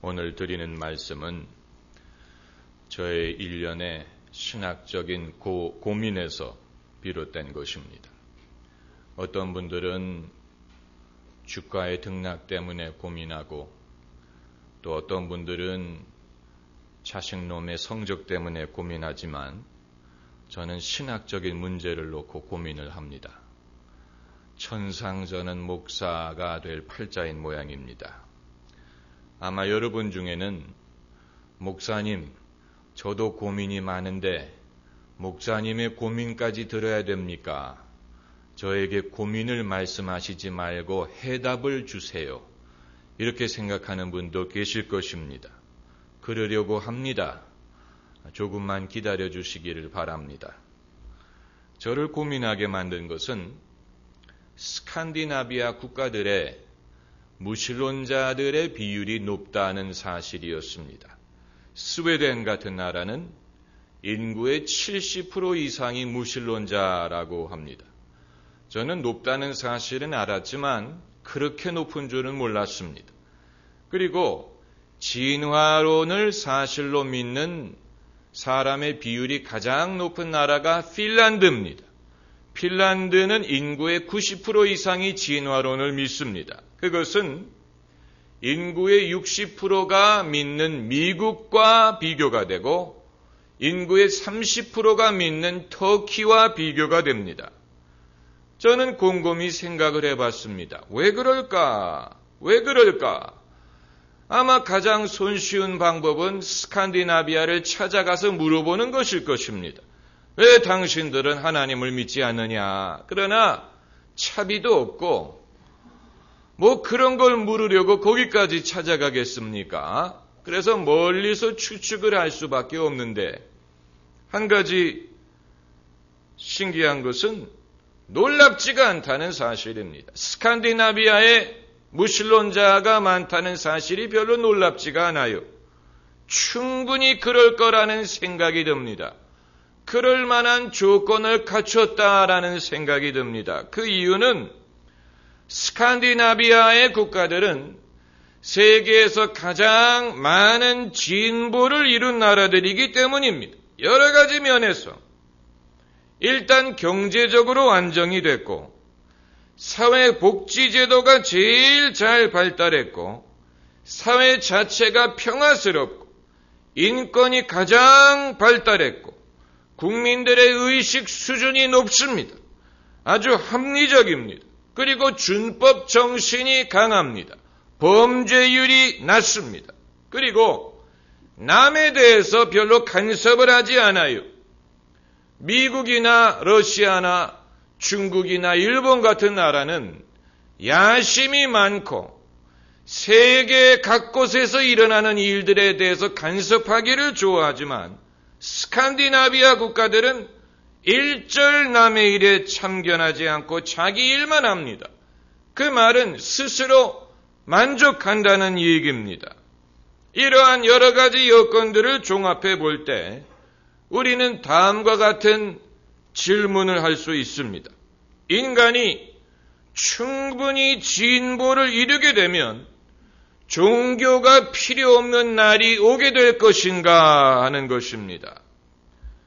오늘 드리는 말씀은 저의 일련의 신학적인 고민에서 비롯된 것입니다. 어떤 분들은 주가의 등락 때문에 고민하고 또 어떤 분들은 자식놈의 성적 때문에 고민하지만 저는 신학적인 문제를 놓고 고민을 합니다. 천상전은 목사가 될 팔자인 모양입니다. 아마 여러분 중에는 목사님, 저도 고민이 많은데 목사님의 고민까지 들어야 됩니까? 저에게 고민을 말씀하시지 말고 해답을 주세요. 이렇게 생각하는 분도 계실 것입니다. 그러려고 합니다. 조금만 기다려 주시기를 바랍니다. 저를 고민하게 만든 것은 스칸디나비아 국가들의 무신론자들의 비율이 높다는 사실이었습니다. 스웨덴 같은 나라는 인구의 70% 이상이 무신론자라고 합니다. 저는 높다는 사실은 알았지만 그렇게 높은 줄은 몰랐습니다. 그리고 진화론을 사실로 믿는 사람의 비율이 가장 높은 나라가 핀란드입니다. 핀란드는 인구의 90% 이상이 진화론을 믿습니다. 그것은 인구의 60%가 믿는 미국과 비교가 되고 인구의 30%가 믿는 터키와 비교가 됩니다. 저는 곰곰이 생각을 해봤습니다. 왜 그럴까? 아마 가장 손쉬운 방법은 스칸디나비아를 찾아가서 물어보는 것일 것입니다. 왜 당신들은 하나님을 믿지 않느냐? 그러나 차비도 없고 그런 걸 물으려고 거기까지 찾아가겠습니까? 그래서 멀리서 추측을 할 수밖에 없는데 한 가지 신기한 것은 놀랍지가 않다는 사실입니다. 스칸디나비아에 무신론자가 많다는 사실이 별로 놀랍지가 않아요. 충분히 그럴 거라는 생각이 듭니다. 그럴 만한 조건을 갖췄다라는 생각이 듭니다. 그 이유는 스칸디나비아의 국가들은 세계에서 가장 많은 진보를 이룬 나라들이기 때문입니다. 여러 가지 면에서 일단 경제적으로 안정이 됐고 사회복지제도가 제일 잘 발달했고 사회 자체가 평화스럽고 인권이 가장 발달했고 국민들의 의식 수준이 높습니다. 아주 합리적입니다. 그리고 준법 정신이 강합니다. 범죄율이 낮습니다. 그리고 남에 대해서 별로 간섭을 하지 않아요. 미국이나 러시아나 중국이나 일본 같은 나라는 야심이 많고 세계 각곳에서 일어나는 일들에 대해서 간섭하기를 좋아하지만 스칸디나비아 국가들은 일절 남의 일에 참견하지 않고 자기 일만 합니다. 그 말은 스스로 만족한다는 얘기입니다. 이러한 여러 가지 여건들을 종합해 볼 때 우리는 다음과 같은 질문을 할 수 있습니다. 인간이 충분히 진보를 이루게 되면 종교가 필요 없는 날이 오게 될 것인가 하는 것입니다.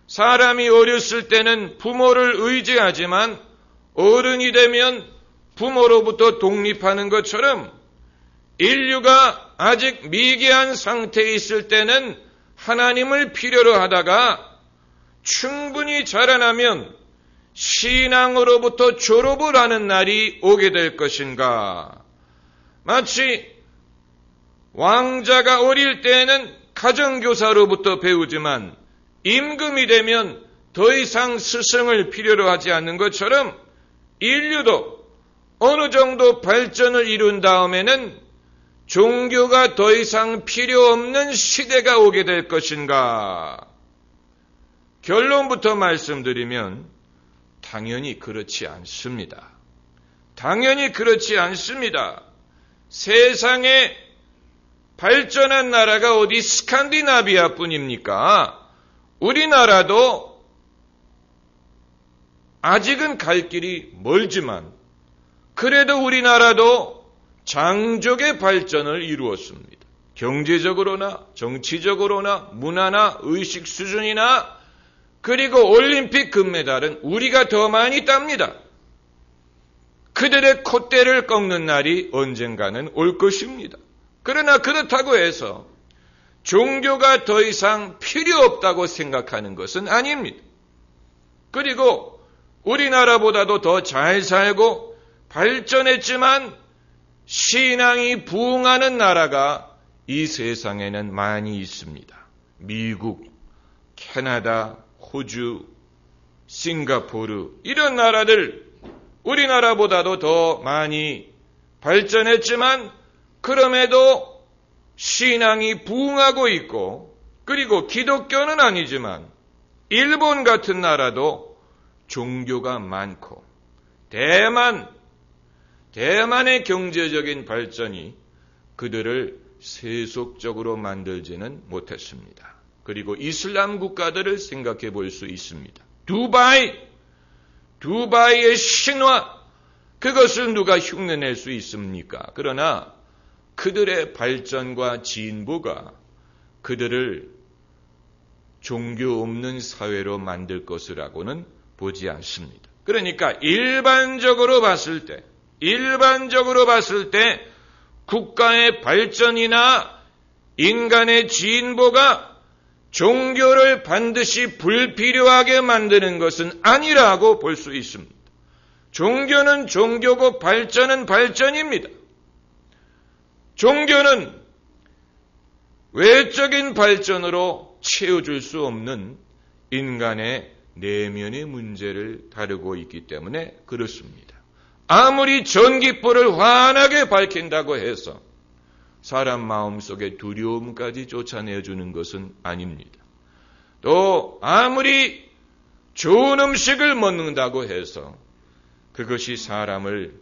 사람이 어렸을 때는 부모를 의지하지만 어른이 되면 부모로부터 독립하는 것처럼 인류가 아직 미개한 상태에 있을 때는 하나님을 필요로 하다가 충분히 자라나면 신앙으로부터 졸업을 하는 날이 오게 될 것인가? 마치 왕자가 어릴 때에는 가정교사로부터 배우지만 임금이 되면 더 이상 스승을 필요로 하지 않는 것처럼 인류도 어느 정도 발전을 이룬 다음에는 종교가 더 이상 필요 없는 시대가 오게 될 것인가? 결론부터 말씀드리면 당연히 그렇지 않습니다. 당연히 그렇지 않습니다. 세상에 발전한 나라가 어디 스칸디나비아 뿐입니까? 우리나라도 아직은 갈 길이 멀지만 그래도 우리나라도 장족의 발전을 이루었습니다. 경제적으로나 정치적으로나 문화나 의식 수준이나 그리고 올림픽 금메달은 우리가 더 많이 땁니다. 그들의 콧대를 꺾는 날이 언젠가는 올 것입니다. 그러나 그렇다고 해서 종교가 더 이상 필요 없다고 생각하는 것은 아닙니다. 그리고 우리나라보다도 더 잘 살고 발전했지만 신앙이 부흥하는 나라가 이 세상에는 많이 있습니다. 미국, 캐나다, 호주, 싱가포르 이런 나라들 우리나라보다도 더 많이 발전했지만 그럼에도 신앙이 부흥하고 있고 그리고 기독교는 아니지만 일본 같은 나라도 종교가 많고 대만의 경제적인 발전이 그들을 세속적으로 만들지는 못했습니다. 그리고 이슬람 국가들을 생각해 볼 수 있습니다. 두바이의 신화, 그것을 누가 흉내낼 수 있습니까? 그러나 그들의 발전과 진보가 그들을 종교 없는 사회로 만들 것이라고는 보지 않습니다. 그러니까 일반적으로 봤을 때 국가의 발전이나 인간의 진보가 종교를 반드시 불필요하게 만드는 것은 아니라고 볼 수 있습니다. 종교는 종교고 발전은 발전입니다. 종교는 외적인 발전으로 채워줄 수 없는 인간의 내면의 문제를 다루고 있기 때문에 그렇습니다. 아무리 전깃불을 환하게 밝힌다고 해서 사람 마음속에 두려움까지 쫓아내주는 것은 아닙니다. 또 아무리 좋은 음식을 먹는다고 해서 그것이 사람을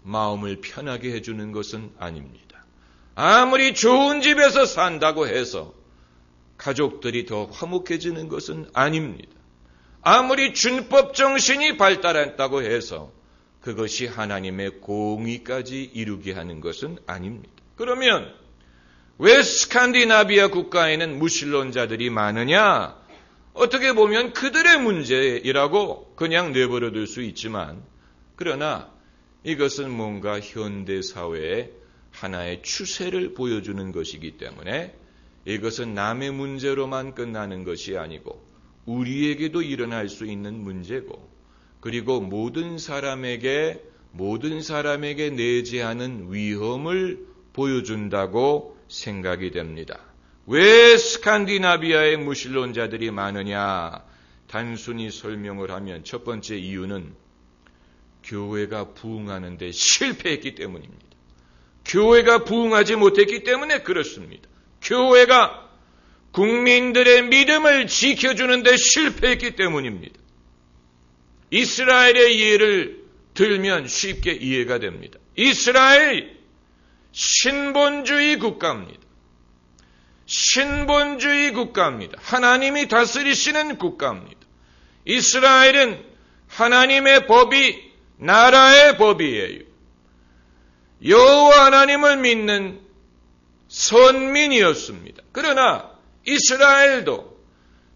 마음을 편하게 해주는 것은 아닙니다. 아무리 좋은 집에서 산다고 해서 가족들이 더 화목해지는 것은 아닙니다. 아무리 준법 정신이 발달했다고 해서 그것이 하나님의 공의까지 이루게 하는 것은 아닙니다. 그러면 왜 스칸디나비아 국가에는 무신론자들이 많으냐? 어떻게 보면 그들의 문제이라고 그냥 내버려둘 수 있지만 그러나 이것은 뭔가 현대사회의 하나의 추세를 보여주는 것이기 때문에 이것은 남의 문제로만 끝나는 것이 아니고 우리에게도 일어날 수 있는 문제고 그리고 모든 사람에게 내재하는 위험을 보여준다고 생각이 됩니다. 왜 스칸디나비아의 무신론자들이 많으냐? 단순히 설명을 하면 첫 번째 이유는 교회가 부흥하는 데 실패했기 때문입니다. 교회가 부흥하지 못했기 때문에 그렇습니다. 교회가 국민들의 믿음을 지켜주는 데 실패했기 때문입니다. 이스라엘의 예를 들면 쉽게 이해가 됩니다. 이스라엘 신본주의 국가입니다. 신본주의 국가입니다. 하나님이 다스리시는 국가입니다. 이스라엘은 하나님의 법이 나라의 법이에요. 여호와 하나님을 믿는 선민이었습니다. 그러나 이스라엘도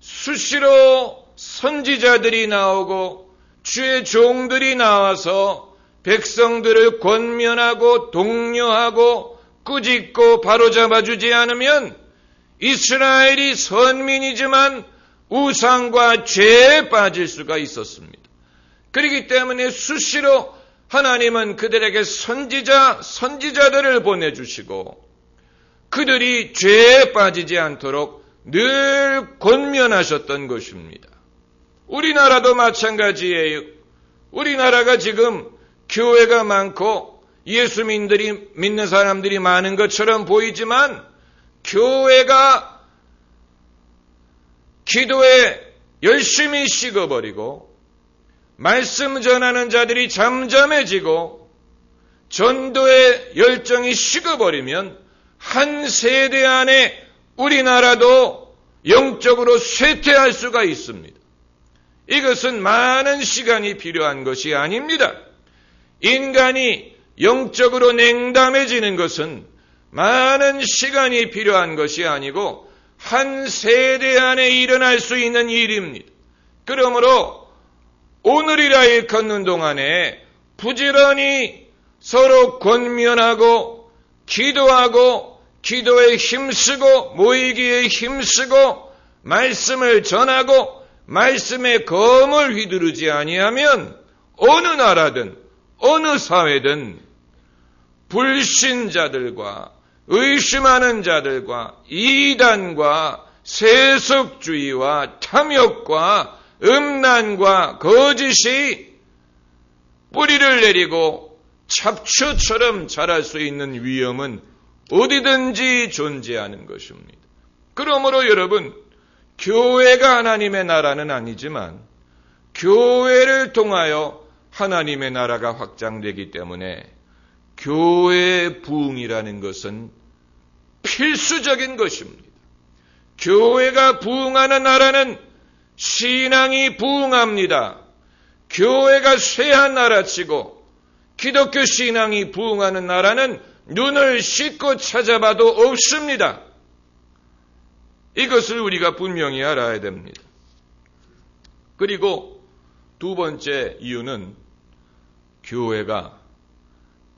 수시로 선지자들이 나오고 주의 종들이 나와서 백성들을 권면하고 독려하고 꾸짖고 바로잡아주지 않으면 이스라엘이 선민이지만 우상과 죄에 빠질 수가 있었습니다. 그렇기 때문에 수시로 하나님은 그들에게 선지자들을 보내주시고 그들이 죄에 빠지지 않도록 늘 권면하셨던 것입니다. 우리나라도 마찬가지예요. 우리나라가 지금 교회가 많고 예수민들이 믿는 사람들이 많은 것처럼 보이지만 교회가 기도에 열심히 식어버리고 말씀 전하는 자들이 잠잠해지고 전도의 열정이 식어버리면 한 세대 안에 우리나라도 영적으로 쇠퇴할 수가 있습니다. 이것은 많은 시간이 필요한 것이 아닙니다. 인간이 영적으로 냉담해지는 것은 많은 시간이 필요한 것이 아니고 한 세대 안에 일어날 수 있는 일입니다. 그러므로 오늘이라 걷는 동안에 부지런히 서로 권면하고 기도하고 기도에 힘쓰고 모이기에 힘쓰고 말씀을 전하고 말씀의 검을 휘두르지 아니하면 어느 나라든 어느 사회든 불신자들과 의심하는 자들과 이단과 세속주의와 탐욕과 음란과 거짓이 뿌리를 내리고 잡초처럼 자랄 수 있는 위험은 어디든지 존재하는 것입니다. 그러므로 여러분, 교회가 하나님의 나라는 아니지만 교회를 통하여 하나님의 나라가 확장되기 때문에 교회의 부흥이라는 것은 필수적인 것입니다. 교회가 부흥하는 나라는 신앙이 부흥합니다. 교회가 쇠한 나라치고 기독교 신앙이 부흥하는 나라는 눈을 씻고 찾아봐도 없습니다. 이것을 우리가 분명히 알아야 됩니다. 그리고 두 번째 이유는 교회가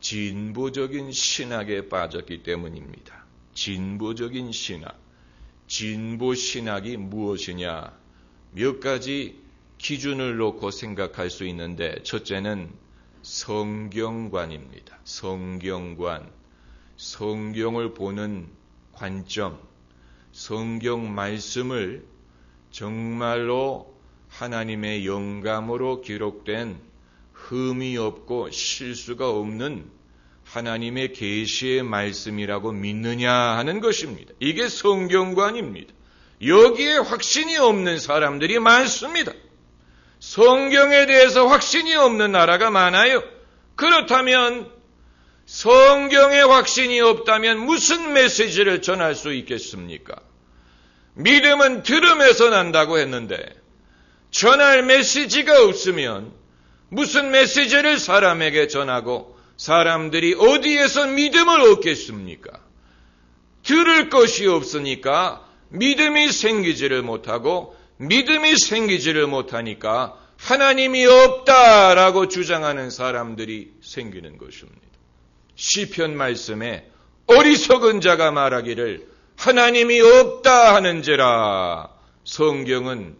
진보적인 신학에 빠졌기 때문입니다. 진보적인 신학. 진보 신학이 무엇이냐? 몇 가지 기준을 놓고 생각할 수 있는데, 첫째는 성경관입니다. 성경관. 성경을 보는 관점. 성경 말씀을 정말로 하나님의 영감으로 기록된 흠이 없고 실수가 없는 하나님의 계시의 말씀이라고 믿느냐 하는 것입니다. 이게 성경관입니다. 여기에 확신이 없는 사람들이 많습니다. 성경에 대해서 확신이 없는 나라가 많아요. 그렇다면 성경에 확신이 없다면 무슨 메시지를 전할 수 있겠습니까? 믿음은 들음에서 난다고 했는데 전할 메시지가 없으면 무슨 메시지를 사람에게 전하고 사람들이 어디에서 믿음을 얻겠습니까? 들을 것이 없으니까 믿음이 생기지를 못하고 믿음이 생기지를 못하니까 하나님이 없다라고 주장하는 사람들이 생기는 것입니다. 시편 말씀에 어리석은 자가 말하기를 하나님이 없다 하는지라. 성경은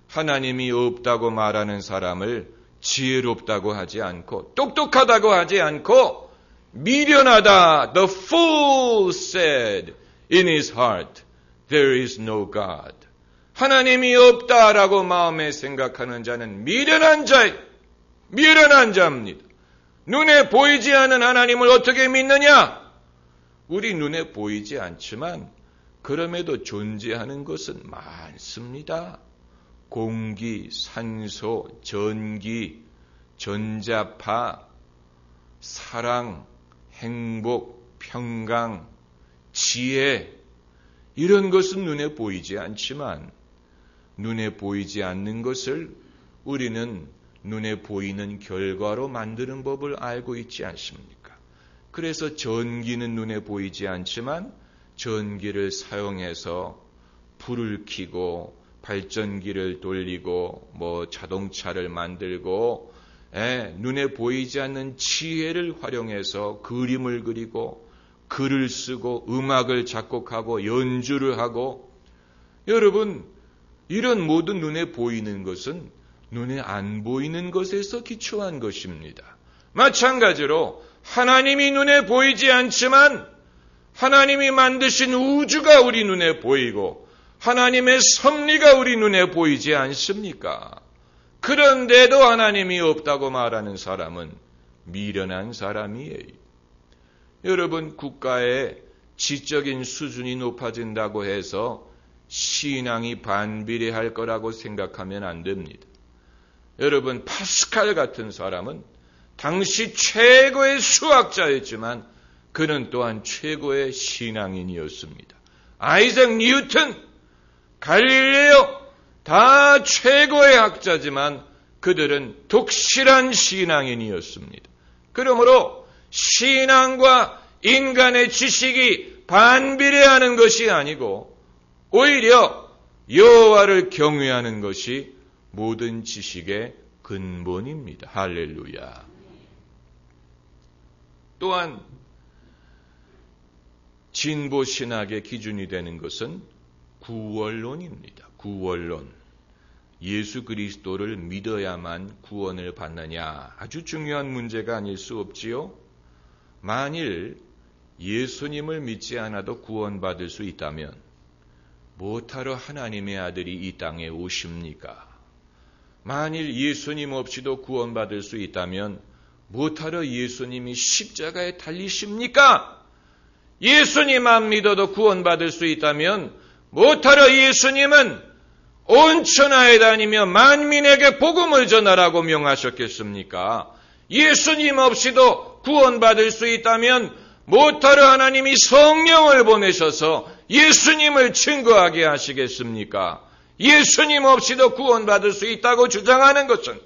하나님이 없다고 말하는 사람을 지혜롭다고 하지 않고 똑똑하다고 하지 않고 미련하다. The fool said in his heart, there is no God. 하나님이 없다라고 마음에 생각하는 자는 미련한 자입니다. 눈에 보이지 않는 하나님을 어떻게 믿느냐? 우리 눈에 보이지 않지만 그럼에도 존재하는 것은 많습니다. 공기, 산소, 전기, 전자파, 사랑, 행복, 평강, 지혜, 이런 것은 눈에 보이지 않지만 눈에 보이지 않는 것을 우리는 눈에 보이는 결과로 만드는 법을 알고 있지 않습니까? 그래서 전기는 눈에 보이지 않지만 전기를 사용해서 불을 켜고 발전기를 돌리고 자동차를 만들고 눈에 보이지 않는 지혜를 활용해서 그림을 그리고 글을 쓰고 음악을 작곡하고 연주를 하고, 여러분, 이런 모든 눈에 보이는 것은 눈에 안 보이는 것에서 기초한 것입니다. 마찬가지로 하나님이 눈에 보이지 않지만 하나님이 만드신 우주가 우리 눈에 보이고 하나님의 섭리가 우리 눈에 보이지 않습니까? 그런데도 하나님이 없다고 말하는 사람은 미련한 사람이에요. 여러분, 국가의 지적인 수준이 높아진다고 해서 신앙이 반비례할 거라고 생각하면 안 됩니다. 여러분, 파스칼 같은 사람은 당시 최고의 수학자였지만 그는 또한 최고의 신앙인이었습니다. 아이작 뉴턴, 갈릴레오 다 최고의 학자지만 그들은 독실한 신앙인이었습니다. 그러므로 신앙과 인간의 지식이 반비례하는 것이 아니고 오히려 여호와를 경외하는 것이 모든 지식의 근본입니다. 할렐루야. 또한 진보 신학의 기준이 되는 것은 구원론입니다. 구원론. 예수 그리스도를 믿어야만 구원을 받느냐. 아주 중요한 문제가 아닐 수 없지요. 만일 예수님을 믿지 않아도 구원받을 수 있다면 무엇하러 하나님의 아들이 이 땅에 오십니까? 만일 예수님 없이도 구원받을 수 있다면 무엇하러 예수님이 십자가에 달리십니까? 예수님만 믿어도 구원받을 수 있다면 무엇하러 예수님은 온 천하에 다니며 만민에게 복음을 전하라고 명하셨겠습니까? 예수님 없이도 구원받을 수 있다면 무엇하러 하나님이 성령을 보내셔서 예수님을 증거하게 하시겠습니까? 예수님 없이도 구원받을 수 있다고 주장하는 것은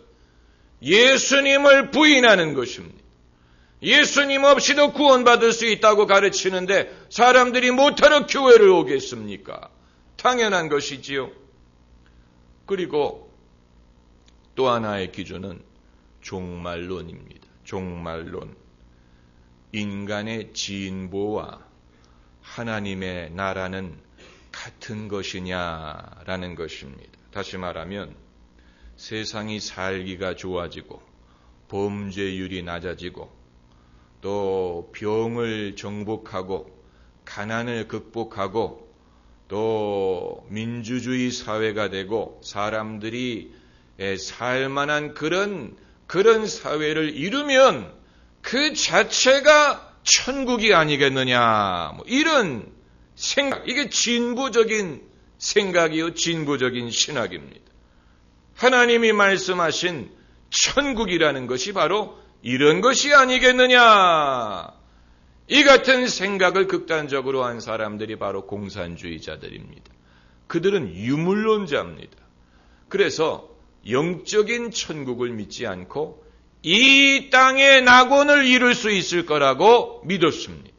예수님을 부인하는 것입니다. 예수님 없이도 구원받을 수 있다고 가르치는데 사람들이 무엇하러 교회를 오겠습니까? 당연한 것이지요. 그리고 또 하나의 기준은 종말론입니다. 종말론. 인간의 진보와 하나님의 나라는 같은 것이냐라는 것입니다. 다시 말하면 세상이 살기가 좋아지고 범죄율이 낮아지고 또 병을 정복하고 가난을 극복하고 또 민주주의 사회가 되고 사람들이 살만한 그런 사회를 이루면 그 자체가 천국이 아니겠느냐. 이런 생각, 이게 진보적인 생각이요, 진보적인 신학입니다. 하나님이 말씀하신 천국이라는 것이 바로 이런 것이 아니겠느냐. 이 같은 생각을 극단적으로 한 사람들이 바로 공산주의자들입니다. 그들은 유물론자입니다. 그래서 영적인 천국을 믿지 않고 이 땅의 낙원을 이룰 수 있을 거라고 믿었습니다.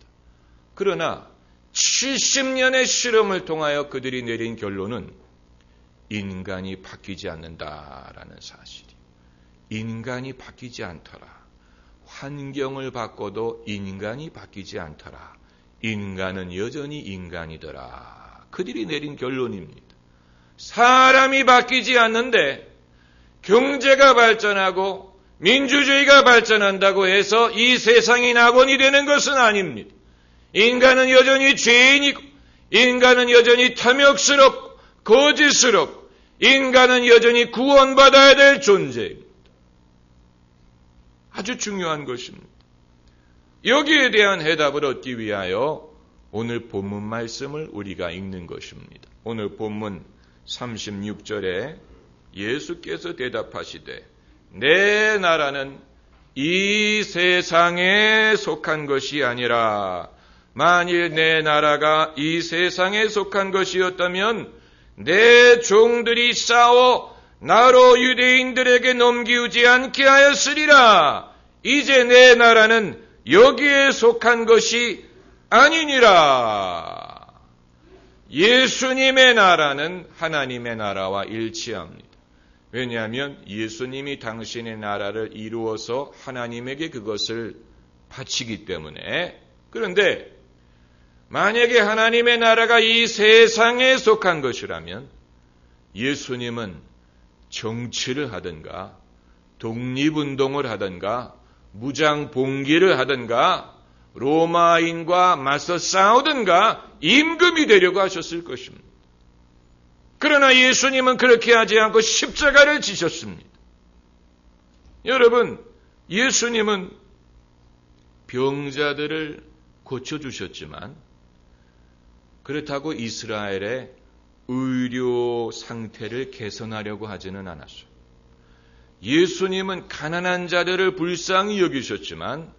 그러나 70년의 실험을 통하여 그들이 내린 결론은 인간이 바뀌지 않는다라는 사실이에요. 인간이 바뀌지 않더라. 환경을 바꿔도 인간이 바뀌지 않더라. 인간은 여전히 인간이더라. 그들이 내린 결론입니다. 사람이 바뀌지 않는데 경제가 발전하고 민주주의가 발전한다고 해서 이 세상이 낙원이 되는 것은 아닙니다. 인간은 여전히 죄인이고 인간은 여전히 탐욕스럽고 거짓스럽고 인간은 여전히 구원받아야 될 존재입니다. 아주 중요한 것입니다. 여기에 대한 해답을 얻기 위하여 오늘 본문 말씀을 우리가 읽는 것입니다. 오늘 본문 36절에 예수께서 대답하시되 내 나라는 이 세상에 속한 것이 아니라 만일 내 나라가 이 세상에 속한 것이었다면 내 종들이 싸워 나로 유대인들에게 넘기우지 않게 하였으리라. 이제 내 나라는 여기에 속한 것이 아니니라. 예수님의 나라는 하나님의 나라와 일치합니다. 왜냐하면 예수님이 당신의 나라를 이루어서 하나님에게 그것을 바치기 때문에. 그런데 만약에 하나님의 나라가 이 세상에 속한 것이라면 예수님은 정치를 하든가 독립운동을 하든가 무장봉기를 하든가 로마인과 맞서 싸우든가 임금이 되려고 하셨을 것입니다. 그러나 예수님은 그렇게 하지 않고 십자가를 지셨습니다. 여러분, 예수님은 병자들을 고쳐주셨지만 그렇다고 이스라엘의 의료 상태를 개선하려고 하지는 않았어요. 예수님은 가난한 자들을 불쌍히 여기셨지만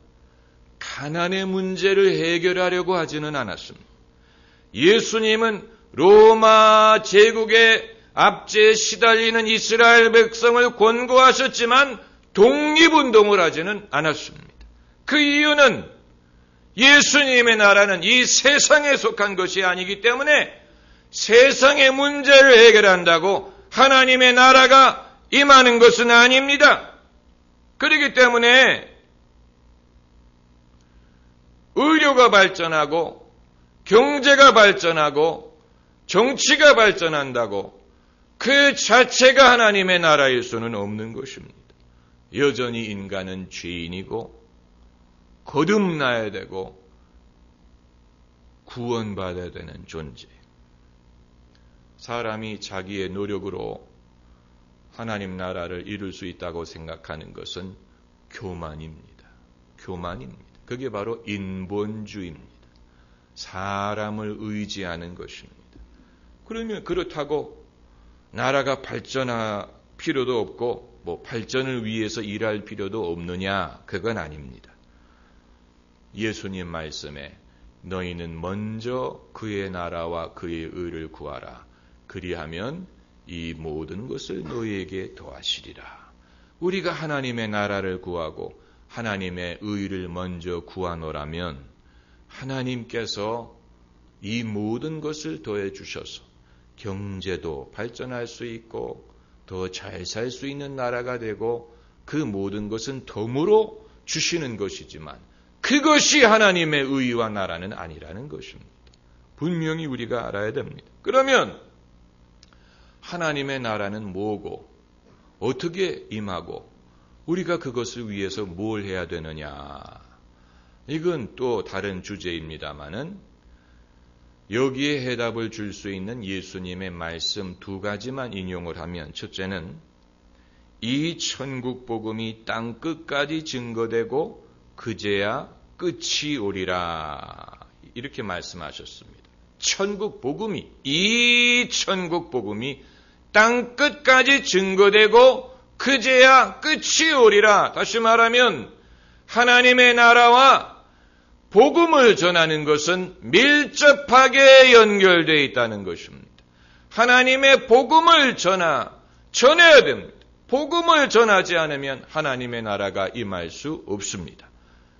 가난의 문제를 해결하려고 하지는 않았습니다. 예수님은 로마 제국의 압제에 시달리는 이스라엘 백성을 권고하셨지만 독립운동을 하지는 않았습니다. 그 이유는 예수님의 나라는 이 세상에 속한 것이 아니기 때문에 세상의 문제를 해결한다고 하나님의 나라가 임하는 것은 아닙니다. 그렇기 때문에 의료가 발전하고 경제가 발전하고 정치가 발전한다고 그 자체가 하나님의 나라일 수는 없는 것입니다. 여전히 인간은 죄인이고 거듭나야 되고 구원받아야 되는 존재. 사람이 자기의 노력으로 하나님 나라를 이룰 수 있다고 생각하는 것은 교만입니다. 교만입니다. 그게 바로 인본주의입니다. 사람을 의지하는 것입니다. 그러면 그렇다고 나라가 발전할 필요도 없고 발전을 위해서 일할 필요도 없느냐? 그건 아닙니다. 예수님 말씀에 너희는 먼저 그의 나라와 그의 의를 구하라. 그리하면 이 모든 것을 너희에게 더하시리라. 우리가 하나님의 나라를 구하고 하나님의 의를 먼저 구하노라면 하나님께서 이 모든 것을 더해 주셔서 경제도 발전할 수 있고 더 잘 살 수 있는 나라가 되고 그 모든 것은 덤으로 주시는 것이지만 그것이 하나님의 의와 나라는 아니라는 것입니다. 분명히 우리가 알아야 됩니다. 그러면 하나님의 나라는 뭐고 어떻게 임하고 우리가 그것을 위해서 뭘 해야 되느냐. 이건 또 다른 주제입니다마는 여기에 해답을 줄 수 있는 예수님의 말씀 두 가지만 인용을 하면 첫째는 이 천국 복음이 땅 끝까지 증거되고 그제야 끝이 오리라. 이렇게 말씀하셨습니다. 천국 복음이, 이 천국 복음이 땅 끝까지 증거되고 그제야 끝이 오리라. 다시 말하면 하나님의 나라와 복음을 전하는 것은 밀접하게 연결되어 있다는 것입니다. 하나님의 복음을 전해야 됩니다. 복음을 전하지 않으면 하나님의 나라가 임할 수 없습니다.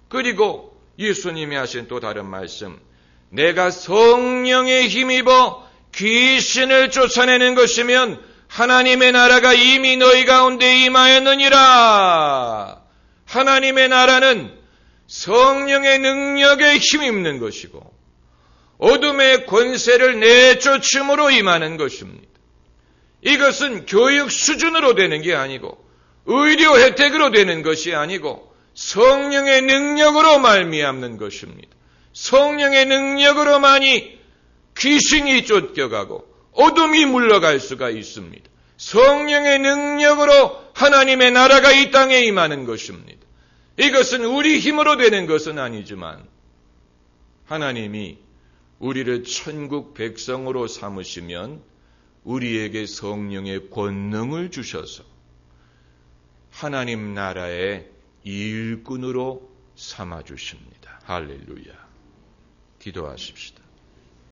그리고 예수님이 하신 또 다른 말씀, 내가 성령에 힘입어 귀신을 쫓아내는 것이면 하나님의 나라가 이미 너희 가운데 임하였느니라. 하나님의 나라는 성령의 능력에 힘입는 것이고 어둠의 권세를 내쫓음으로 임하는 것입니다. 이것은 교육 수준으로 되는 게 아니고 의료 혜택으로 되는 것이 아니고 성령의 능력으로 말미암는 것입니다. 성령의 능력으로만이 귀신이 쫓겨가고 어둠이 물러갈 수가 있습니다. 성령의 능력으로 하나님의 나라가 이 땅에 임하는 것입니다. 이것은 우리 힘으로 되는 것은 아니지만 하나님이 우리를 천국 백성으로 삼으시면 우리에게 성령의 권능을 주셔서 하나님 나라의 일꾼으로 삼아주십니다. 할렐루야. 기도하십시다.